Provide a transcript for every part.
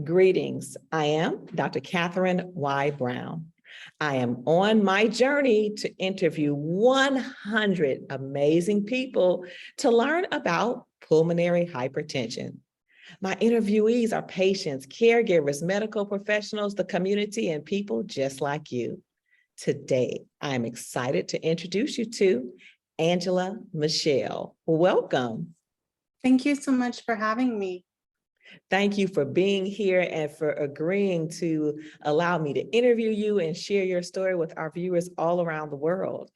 Greetings. I am Dr. Catherine Y. Brown. I am on my journey to interview 100 amazing people to learn about pulmonary hypertension. My interviewees are patients, caregivers, medical professionals, the community, and people just like you. Today, I'm excited to introduce you to Angela Michelle. Welcome. Thank you so much for having me. Thank you for being here and for agreeing to allow me to interview you and share your story with our viewers all around the world.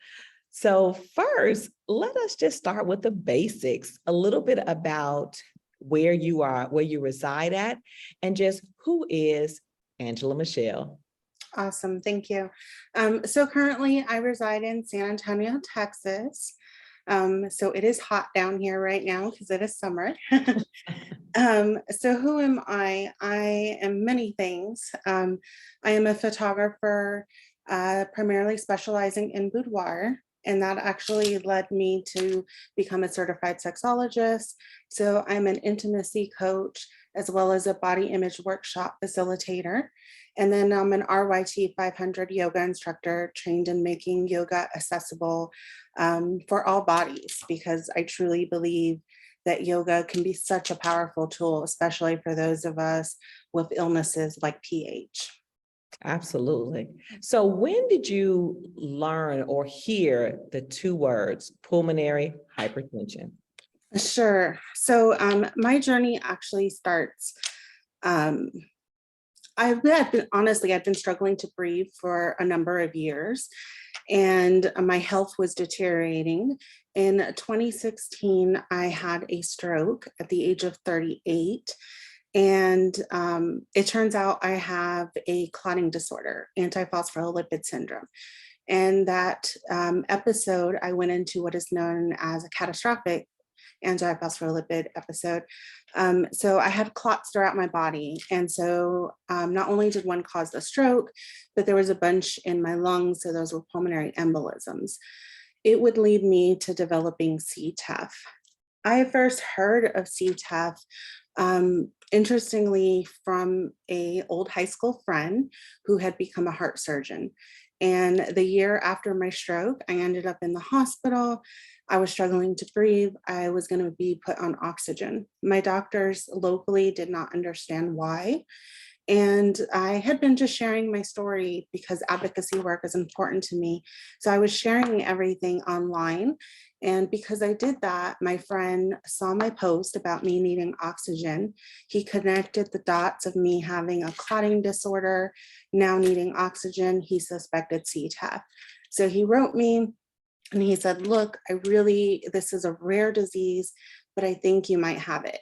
So first, let us just start with the basics, a little bit about where you are, where you reside at, and just who is Angela Michelle. Awesome, thank you. So currently I reside in San Antonio, Texas. So it is hot down here right now because it is summer. So who am I? I am many things. I am a photographer, primarily specializing in boudoir, and that actually led me to become a certified sexologist. So I'm an intimacy coach as well as a body image workshop facilitator. And then I'm an RYT 500 yoga instructor trained in making yoga accessible for all bodies, because I truly believe that yoga can be such a powerful tool, especially for those of us with illnesses like PH. Absolutely. So when did you learn or hear the two words pulmonary hypertension? Sure. So my journey actually starts, um, I've been, honestly, I've been struggling to breathe for a number of years, and my health was deteriorating. In 2016, I had a stroke at the age of 38. And it turns out I have a clotting disorder, antiphospholipid syndrome. And that episode, I went into what is known as a catastrophic antiphospholipid episode. So I had clots throughout my body. And so not only did one cause the stroke, but there was a bunch in my lungs. So those were pulmonary embolisms. It would lead me to developing CTEPH. I first heard of CTEPH, interestingly, from an old high school friend who had become a heart surgeon. And the year after my stroke, I ended up in the hospital. I was struggling to breathe. I was going to be put on oxygen. My doctors locally did not understand why. And I had been just sharing my story because advocacy work is important to me. So I was sharing everything online. And because I did that, my friend saw my post about me needing oxygen. He connected the dots of me having a clotting disorder, now needing oxygen. He suspected CTEPH. So he wrote me and he said, look, this is a rare disease, but I think you might have it.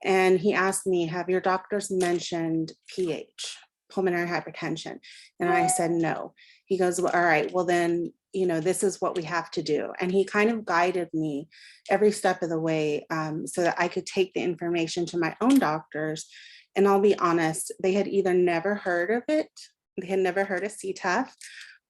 And he asked me, have your doctors mentioned PH, pulmonary hypertension? And I said, no. He goes, well, all right, well then, this is what we have to do. And he kind of guided me every step of the way so that I could take the information to my own doctors. And I'll be honest, they had either never heard of it, they had never heard of CTEPH,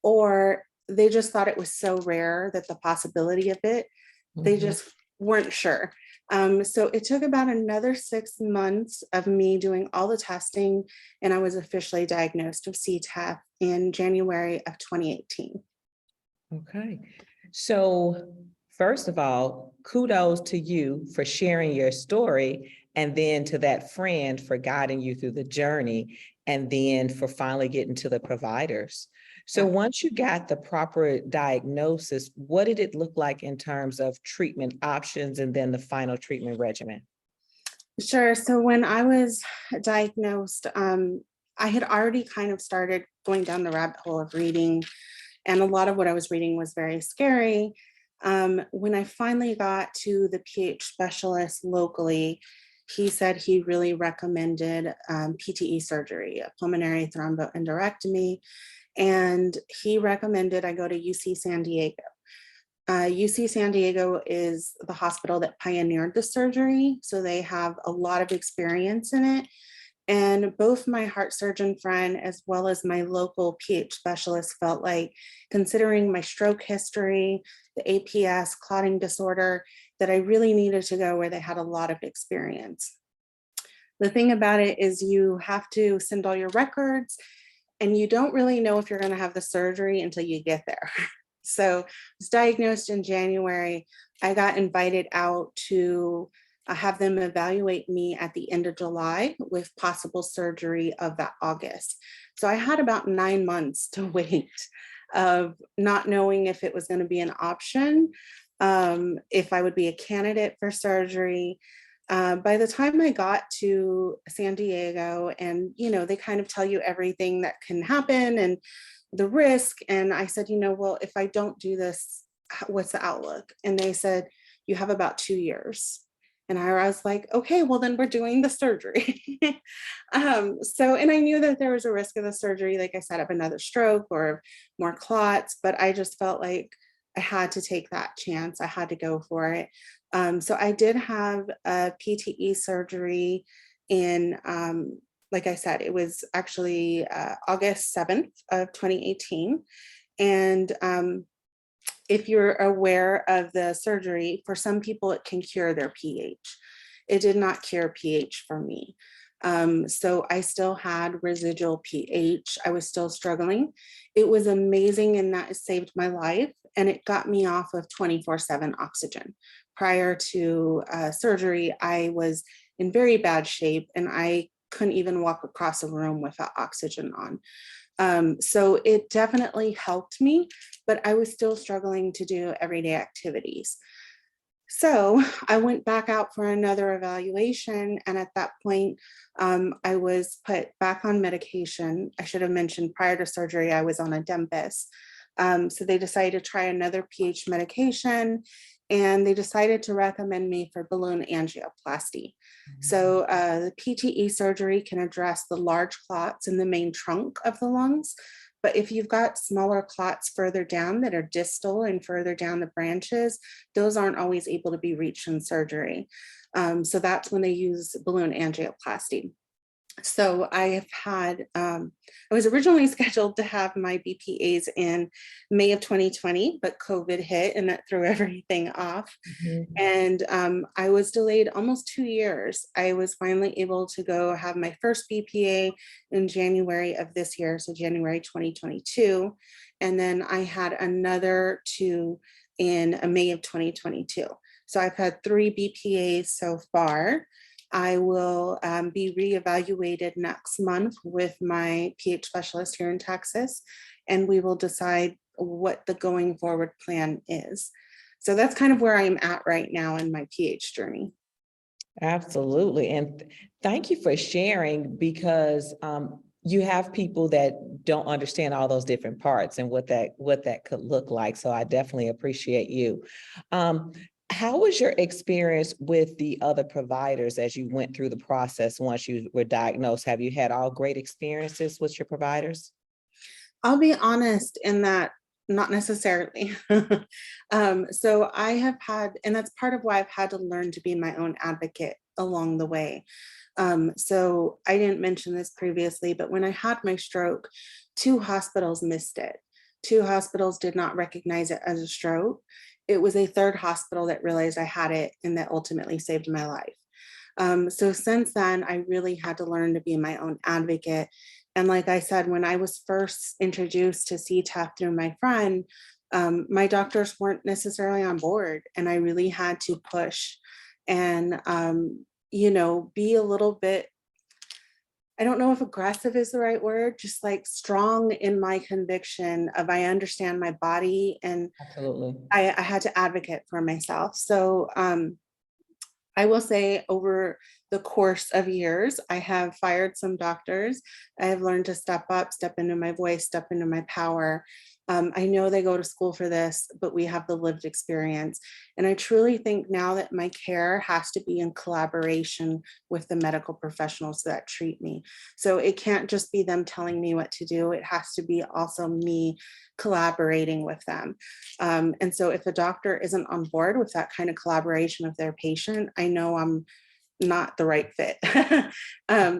or they just thought it was so rare that the possibility of it, they just weren't sure. So it took about another 6 months of me doing all the testing, and I was officially diagnosed with CTEPH in January of 2018. Okay. So first of all, kudos to you for sharing your story, and then to that friend for guiding you through the journey, and then for finally getting to the providers. So once you got the proper diagnosis, what did it look like in terms of treatment options and then the final treatment regimen? Sure. So when I was diagnosed, I had already kind of started going down the rabbit hole of reading, and a lot of what I was reading was very scary. When I finally got to the PH specialist locally, he said he really recommended PTE surgery, a pulmonary thromboendarectomy, and he recommended I go to UC San Diego. UC San Diego is the hospital that pioneered the surgery, so they have a lot of experience in it. And both my heart surgeon friend as well as my local PH specialist felt like, considering my stroke history, the APS, clotting disorder, that I really needed to go where they had a lot of experience. The thing about it is you have to send all your records, and you don't really know if you're going to have the surgery until you get there. So I was diagnosed in January. I got invited out to have them evaluate me at the end of July with possible surgery of that August. So I had about 9 months to wait of not knowing if it was going to be an option, if I would be a candidate for surgery. By the time I got to San Diego, and they kind of tell you everything that can happen and the risk, and I said, well, if I don't do this, what's the outlook? And they said, you have about 2 years. And I was like, okay, well, then we're doing the surgery. And I knew that there was a risk of the surgery, like I said, of another stroke or more clots, but I just felt like I had to take that chance. I had to go for it. So I did have a PTE surgery in, like I said, it was actually August 7th of 2018. And if you're aware of the surgery, for some people, it can cure their pH. It did not cure pH for me. So I still had residual pH. I was still struggling. It was amazing in that it saved my life, and it got me off of 24/7 oxygen. Prior to surgery, I was in very bad shape, and I couldn't even walk across a room without oxygen on. So it definitely helped me, but I was still struggling to do everyday activities. So I went back out for another evaluation. And at that point, I was put back on medication. I should have mentioned prior to surgery, I was on a Dempus. So they decided to try another pH medication, and they decided to recommend me for balloon angioplasty. So the PTE surgery can address the large clots in the main trunk of the lungs. But if you've got smaller clots further down that are distal and further down the branches, those aren't always able to be reached in surgery. So that's when they use balloon angioplasty. So I have had, I was originally scheduled to have my BPAs in May of 2020, but COVID hit and that threw everything off. Mhm. And I was delayed almost 2 years. I was finally able to go have my first BPA in January of this year, so January 2022. And then I had another two in May of 2022. So I've had 3 BPAs so far. I will be reevaluated next month with my pH specialist here in Texas, and we will decide what the going forward plan is. So that's kind of where I'm at right now in my pH journey. Absolutely. And thank you for sharing, because you have people that don't understand all those different parts and what that could look like. So I definitely appreciate you. How was your experience with the other providers as you went through the process once you were diagnosed? Have you had all great experiences with your providers? I'll be honest in that, not necessarily. So I have had, and that's part of why I've had to learn to be my own advocate along the way. So I didn't mention this previously, but when I had my stroke, 2 hospitals missed it. 2 hospitals did not recognize it as a stroke. It was a third hospital that realized I had it, and that ultimately saved my life. So since then, I really had to learn to be my own advocate. And like I said, when I was first introduced to CTEPH through my friend, my doctors weren't necessarily on board, and I really had to push and, be a little bit, I don't know if aggressive is the right word, just like strong in my conviction of I understand my body, and Absolutely. I had to advocate for myself. So I will say over the course of years, I have fired some doctors. I have learned to step up, step into my voice, step into my power. I know they go to school for this, but we have the lived experience. And I truly think now that my care has to be in collaboration with the medical professionals that treat me. So it can't just be them telling me what to do. It has to be also me collaborating with them. And so if a doctor isn't on board with that kind of collaboration with their patient, I know I'm not the right fit.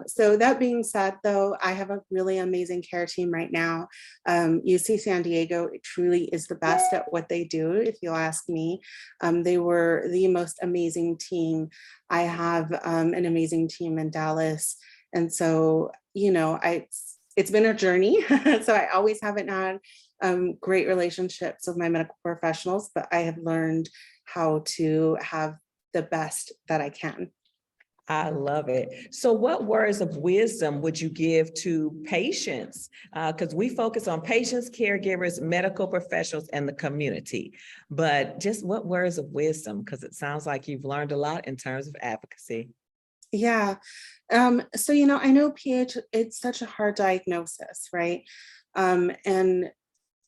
So that being said, though, I have a really amazing care team right now. UC San Diego truly is the best at what they do, if you'll ask me. They were the most amazing team. I have an amazing team in Dallas. And so, it's been a journey. So I always haven't had great relationships with my medical professionals, but I have learned how to have the best that I can. I love it. So what words of wisdom would you give to patients? Because we focus on patients, caregivers, medical professionals, and the community. But just what words of wisdom? Because it sounds like you've learned a lot in terms of advocacy. Yeah. So, I know PH, it's such a hard diagnosis, right? And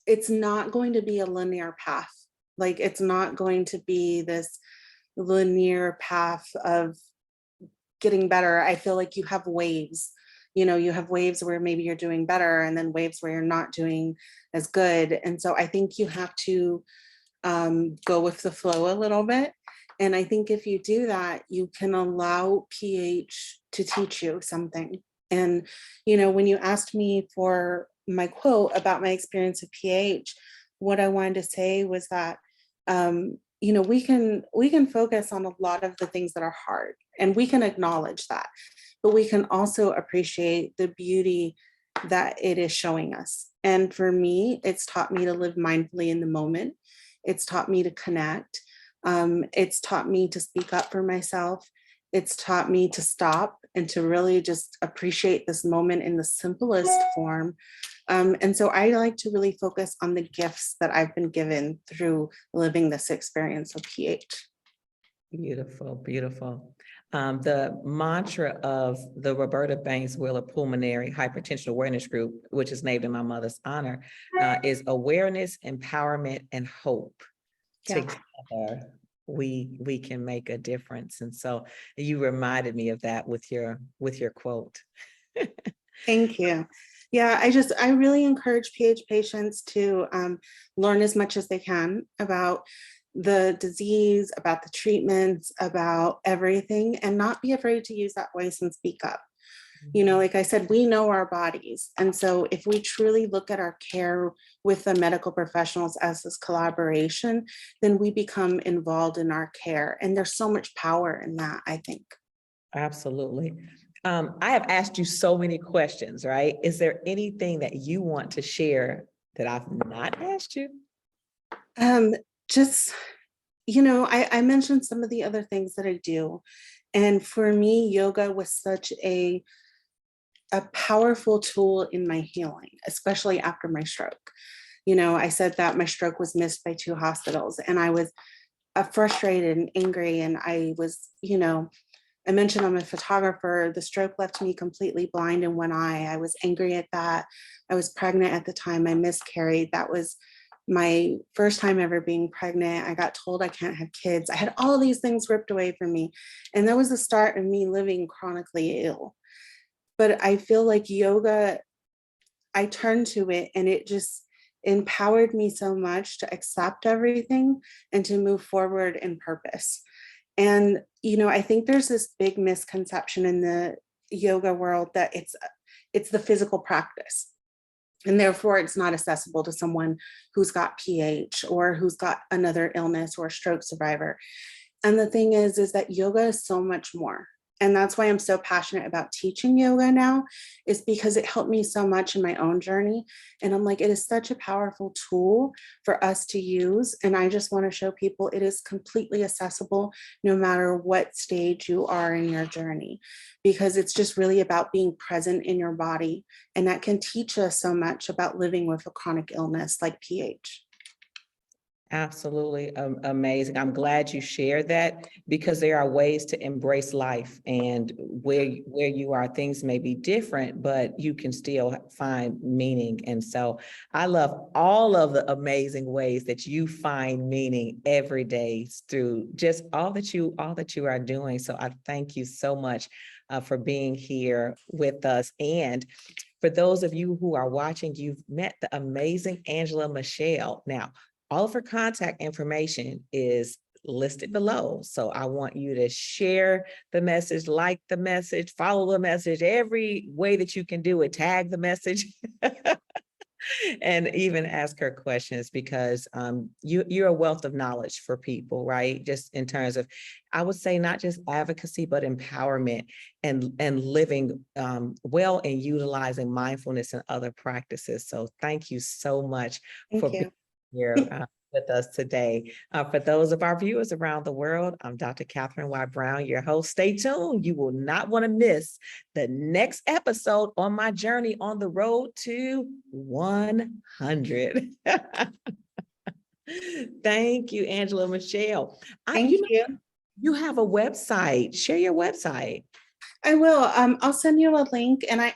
it's not going to be a linear path. Like, it's not going to be this linear path of getting better. I feel like you have waves. You have waves where maybe you're doing better, and then waves where you're not doing as good. And so I think you have to go with the flow a little bit. And I think if you do that, you can allow PH to teach you something. And, when you asked me for my quote about my experience of PH, what I wanted to say was that, we can focus on a lot of the things that are hard, and we can acknowledge that, but we can also appreciate the beauty that it is showing us. And for me, it's taught me to live mindfully in the moment. It's taught me to connect. It's taught me to speak up for myself. It's taught me to stop and to really just appreciate this moment in the simplest form. And so I like to really focus on the gifts that I've been given through living this experience of PH. Beautiful, beautiful. The mantra of the Roberta Banks Wheeler Pulmonary Hypertension Awareness Group, which is named in my mother's honor, is awareness, empowerment, and hope. Yeah. Together, we can make a difference. And so you reminded me of that with your quote. Thank you. Yeah, I really encourage PH patients to learn as much as they can about the disease, about the treatments, about everything, and not be afraid to use that voice and speak up. Like I said, we know our bodies. And so if we truly look at our care with the medical professionals as this collaboration, then we become involved in our care. And there's so much power in that, I think. Absolutely. I have asked you so many questions, right? Is there anything that you want to share that I've not asked you? Just, I mentioned some of the other things that I do. And for me, yoga was such a powerful tool in my healing, especially after my stroke. I said that my stroke was missed by 2 hospitals, and I was frustrated and angry. And I was, I mentioned I'm a photographer. The stroke left me completely blind in one eye. I was angry at that. I was pregnant at the time. I miscarried. That was my first time ever being pregnant. I got told I can't have kids. I had all these things ripped away from me. And that was the start of me living chronically ill. But I feel like yoga, I turned to it, and it just empowered me so much to accept everything and to move forward in purpose. And, I think there's this big misconception in the yoga world that it's the physical practice. And therefore, it's not accessible to someone who's got PH or who's got another illness or a stroke survivor. And the thing is that yoga is so much more. And that's why I'm so passionate about teaching yoga now, is because it helped me so much in my own journey. And I'm like, it is such a powerful tool for us to use. And I just want to show people it is completely accessible, no matter what stage you are in your journey, because it's just really about being present in your body. And that can teach us so much about living with a chronic illness like PH. Absolutely amazing. I'm glad you shared that, because there are ways to embrace life, and where you are, things may be different, but you can still find meaning. And so I love all of the amazing ways that you find meaning every day through just all that you are doing. So I thank you so much for being here with us. And for those of you who are watching, you've met the amazing Angela Michelle. Now, all of her contact information is listed below. So I want you to share the message, like the message, follow the message, every way that you can do it, tag the message. And even ask her questions, because you're a wealth of knowledge for people, right? Just in terms of, I would say, not just advocacy, but empowerment and living well and utilizing mindfulness and other practices. So thank you so much for Thank being you. here with us today. For those of our viewers around the world, I'm Dr. Catherine Y. Brown, your host. Stay tuned. You will not want to miss the next episode on my journey on the road to 100. Thank you, Angela Michelle. Thank you. You have a website. Share your website. I will. I'll send you a link. And I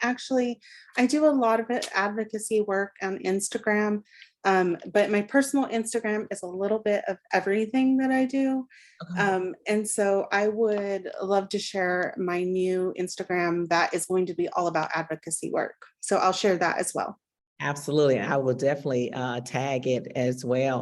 do a lot of advocacy work on Instagram. But my personal Instagram is a little bit of everything that I do. Okay. And so I would love to share my new Instagram that is going to be all about advocacy work. So I'll share that as well. Absolutely. I will definitely tag it as well.